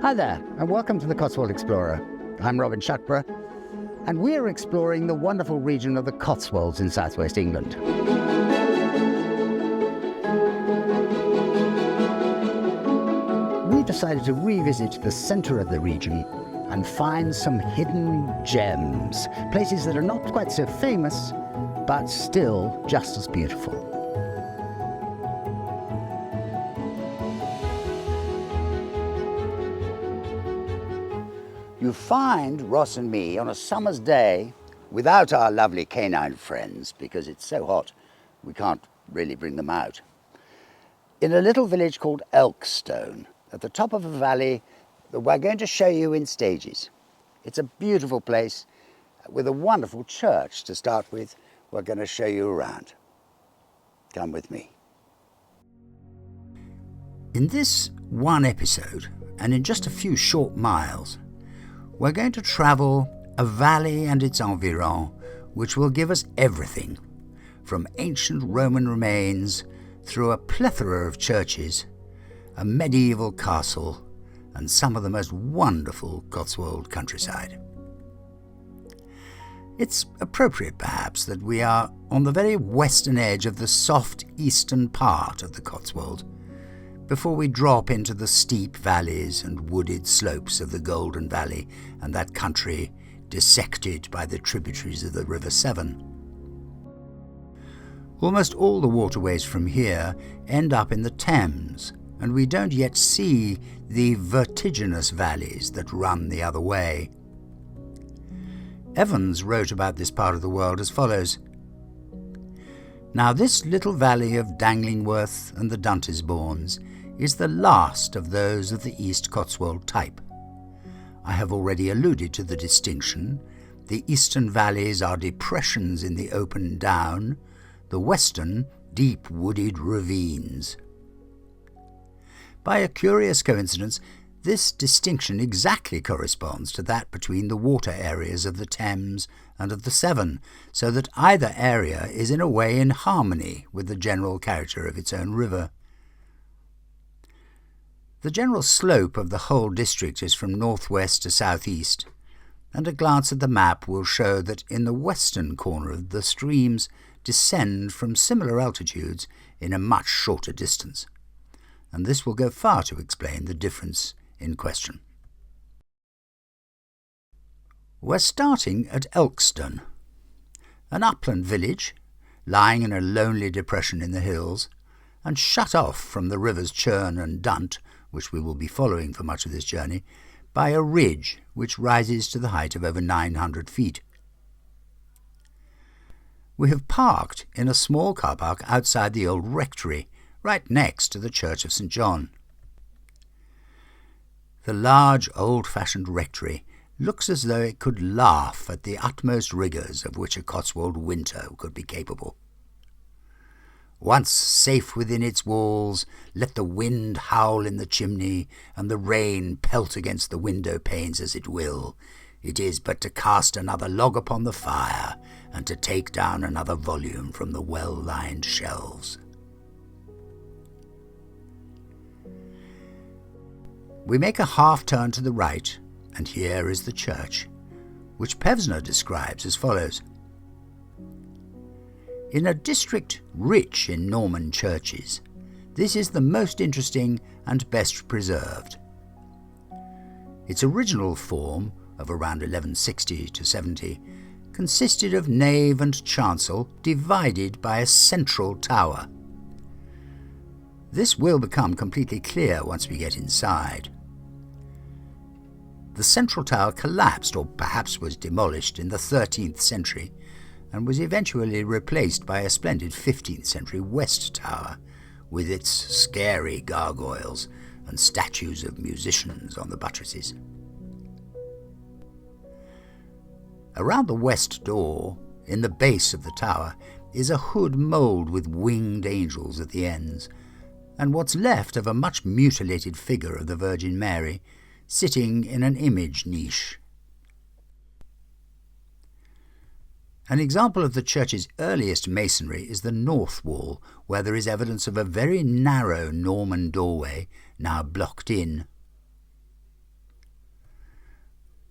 Hi there, and welcome to the Cotswold Explorer. I'm Robin Shuckburgh, and we're exploring the wonderful region of the Cotswolds in southwest England. We decided to revisit the centre of the region and find some hidden gems, places that are not quite so famous, but still just as beautiful. You find Ross and me on a summer's day without our lovely canine friends, because it's so hot we can't really bring them out, in a little village called Elkstone, at the top of a valley that we're going to show you in stages. It's a beautiful place with a wonderful church to start with. We're going to show you around. Come with me. In this one episode, and in just a few short miles, we're going to travel a valley and its environs, which will give us everything, from ancient Roman remains through a plethora of churches, a medieval castle, and some of the most wonderful Cotswold countryside. It's appropriate, perhaps, that we are on the very western edge of the soft eastern part of the Cotswold, before we drop into the steep valleys and wooded slopes of the Golden Valley and that country dissected by the tributaries of the River Severn. Almost all the waterways from here end up in the Thames, and we don't yet see the vertiginous valleys that run the other way. Evans wrote about this part of the world as follows: "Now this little valley of Danglingworth and the Duntisbournes is the last of those of the East Cotswold type. I have already alluded to the distinction. The eastern valleys are depressions in the open down, the western deep wooded ravines. By a curious coincidence, this distinction exactly corresponds to that between the water areas of the Thames and of the Severn, so that either area is in a way in harmony with the general character of its own river. The general slope of the whole district is from northwest to southeast, and a glance at the map will show that in the western corner the streams descend from similar altitudes in a much shorter distance, and this will go far to explain the difference in question. We're starting at Elkstone, an upland village lying in a lonely depression in the hills and shut off from the rivers Churn and Dunt, which we will be following for much of this journey, by a ridge which rises to the height of over 900 feet. We have parked in a small car park outside the old rectory, right next to the Church of St. John. The large old-fashioned rectory looks as though it could laugh at the utmost rigours of which a Cotswold winter could be capable. Once safe within its walls, let the wind howl in the chimney and the rain pelt against the window panes as it will. It is but to cast another log upon the fire and to take down another volume from the well-lined shelves. We make a half-turn to the right, and here is the church, which Pevsner describes as follows: "In a district rich in Norman churches, this is the most interesting and best preserved. Its original form, of around 1160 to 70, consisted of nave and chancel divided by a central tower. This will become completely clear once we get inside. The central tower collapsed, or perhaps was demolished, in the 13th century, and was eventually replaced by a splendid 15th century west tower, with its scary gargoyles and statues of musicians on the buttresses. Around the west door, in the base of the tower, is a hood mould with winged angels at the ends, and what's left of a much mutilated figure of the Virgin Mary, sitting in an image niche. An example of the church's earliest masonry is the north wall, where there is evidence of a very narrow Norman doorway, now blocked in.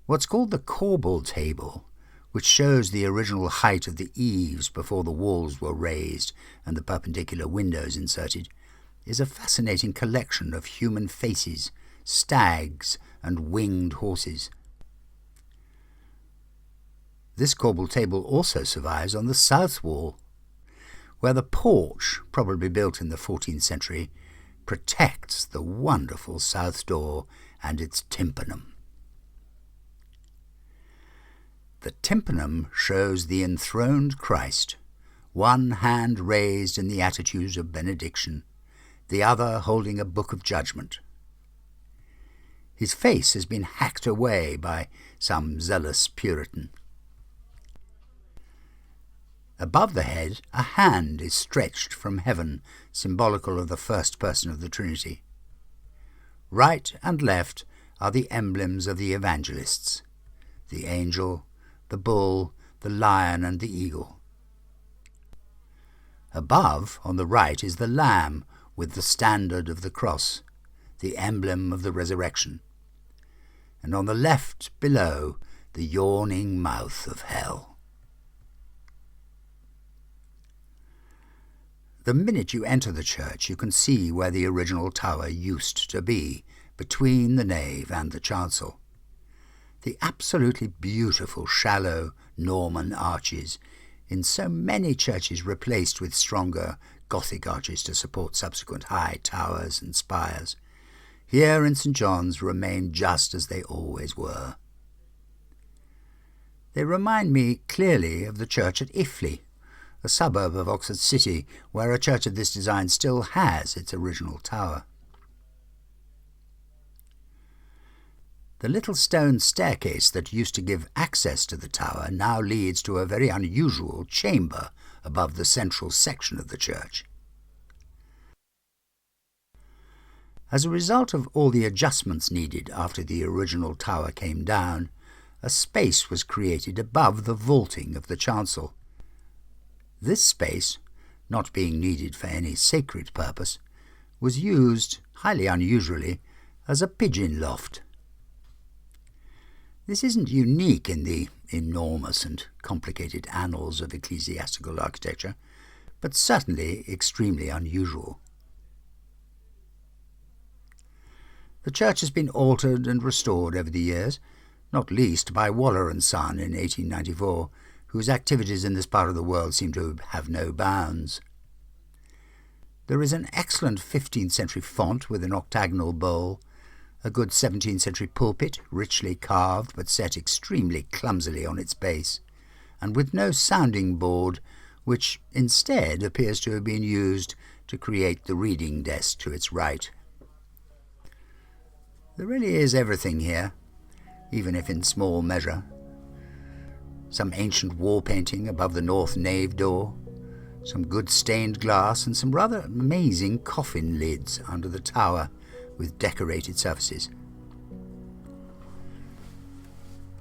What's called the corbel table, which shows the original height of the eaves before the walls were raised and the perpendicular windows inserted, is a fascinating collection of human faces, stags and winged horses. This corbel table also survives on the south wall, where the porch, probably built in the 14th century, protects the wonderful south door and its tympanum. The tympanum shows the enthroned Christ, one hand raised in the attitude of benediction, the other holding a book of judgment. His face has been hacked away by some zealous Puritan. Above the head, a hand is stretched from heaven, symbolical of the first person of the Trinity. Right and left are the emblems of the evangelists, the angel, the bull, the lion and the eagle. Above, on the right, is the lamb with the standard of the cross, the emblem of the resurrection, and on the left below, the yawning mouth of hell. The minute you enter the church, you can see where the original tower used to be, between the nave and the chancel. The absolutely beautiful shallow Norman arches, in so many churches replaced with stronger Gothic arches to support subsequent high towers and spires, here in St. John's remain just as they always were. They remind me clearly of the church at Iffley, a suburb of Oxford City, where a church of this design still has its original tower. The little stone staircase that used to give access to the tower now leads to a very unusual chamber above the central section of the church. As a result of all the adjustments needed after the original tower came down, a space was created above the vaulting of the chancel. This space, not being needed for any sacred purpose, was used, highly unusually, as a pigeon loft. This isn't unique in the enormous and complicated annals of ecclesiastical architecture, but certainly extremely unusual. The church has been altered and restored over the years, not least by Waller and Son in 1894, whose activities in this part of the world seem to have no bounds. There is an excellent 15th century font with an octagonal bowl, a good 17th century pulpit, richly carved but set extremely clumsily on its base, and with no sounding board, which instead appears to have been used to create the reading desk to its right. There really is everything here, even if in small measure. Some ancient wall painting above the north nave door, some good stained glass, and some rather amazing coffin lids under the tower with decorated surfaces.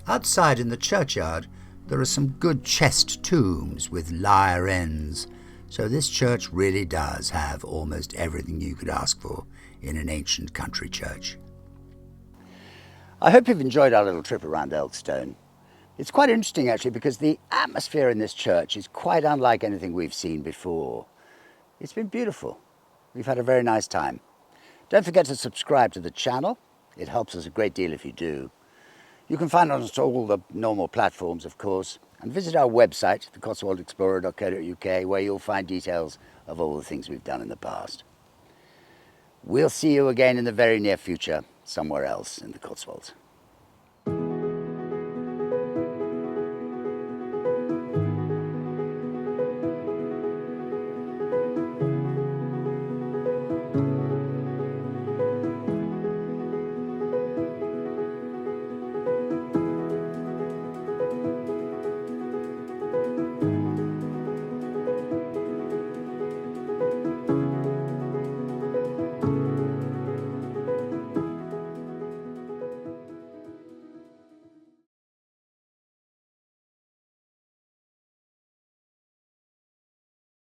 Outside in the churchyard there are some good chest tombs with lyre ends, so this church really does have almost everything you could ask for in an ancient country church. I hope you've enjoyed our little trip around Elkstone. It's quite interesting actually, because the atmosphere in this church is quite unlike anything we've seen before. It's been beautiful. We've had a very nice time. Don't forget to subscribe to the channel. It helps us a great deal if you do. You can find us on all the normal platforms, of course, and visit our website, thecotswoldexplorer.co.uk, where you'll find details of all the things we've done in the past. We'll see you again in the very near future, somewhere else in the Cotswolds.